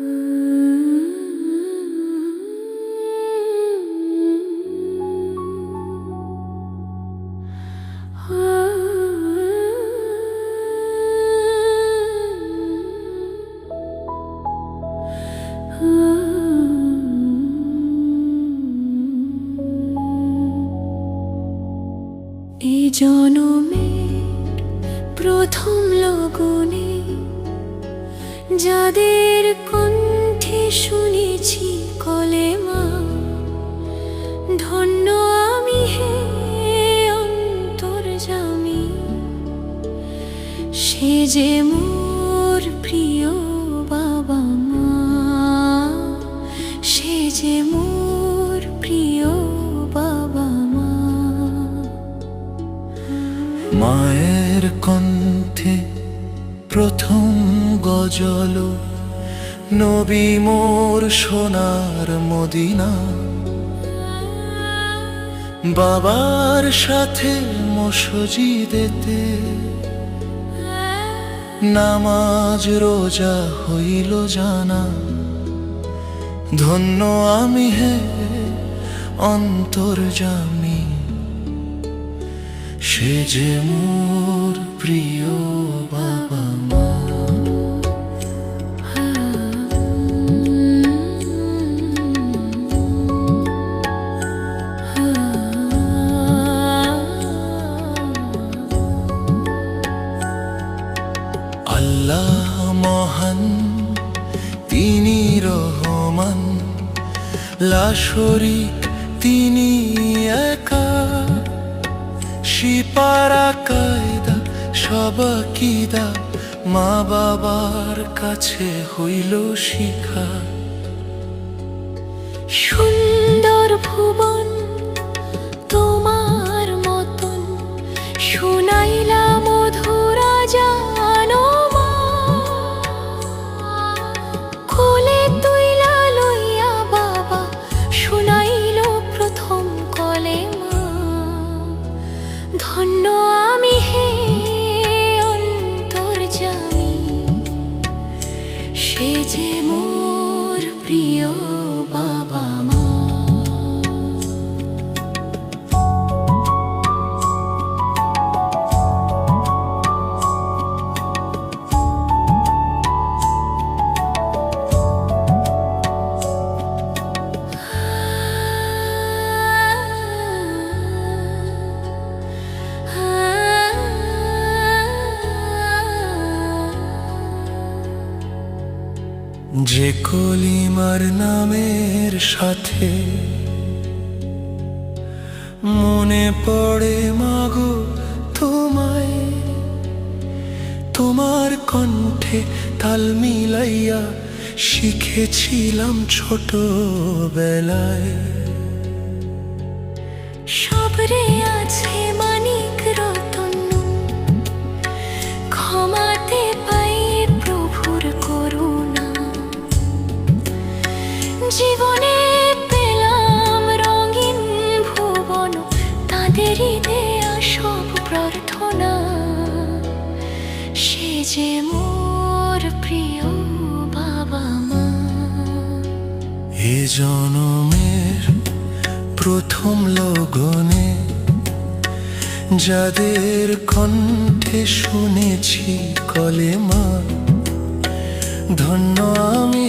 এই জনমের প্রথম লগনে যাদের কণ্ঠে শুনেছি কলেমা, ধন্য আমি হে অন্তর্যামী। সে যে মোর প্রিয় বাবা মা, সে যে মোর প্রিয় বাবা মা। মায়ের কণ্ঠে প্রথম গজল, নবী মোর সোনার মদিনা। বাবার সাথে মসজিদেতে নামাজ রোজা হইল জানা। ধন্য আমি হে অন্তর্যামী, সে যে মোর প্রিয় বাবা মা। আল্লাহ মহান, তিনি রহমান, লা শরীক তিনি একা। শিপারা কায়দা সব আকিদা, মা বাবার কাছে হইল শিখা। সুন্দর ভুবন তোমার মতন শুনাইলা মধুরা জানো মা। কোলে তুইলা লইয়া বাবা শুনাইল প্রথম কলেমা। ধন্য আমি হে অন্তর্যামী, সে যে মোর প্রিয় বাবা মা। যে কলিমার নামের সাথে মনে পড়ে মাগো তোমায়, তোমার কণ্ঠে তাল মিলাইয়া শিখেছিলাম ছোটবেলায়। সবরে আছে মানিক রতন, ক্ষমাতে পাই প্রভুর করুণা। জীবনে পেলাম রঙিন ভুবন, তাদেরই দেয়া সব প্রার্থনা। সে যে মোর প্রিয় বাবা মা। এ জনমের প্রথম লগনে যাদের কণ্ঠে শুনেছি কলেমা, ধন্য আমি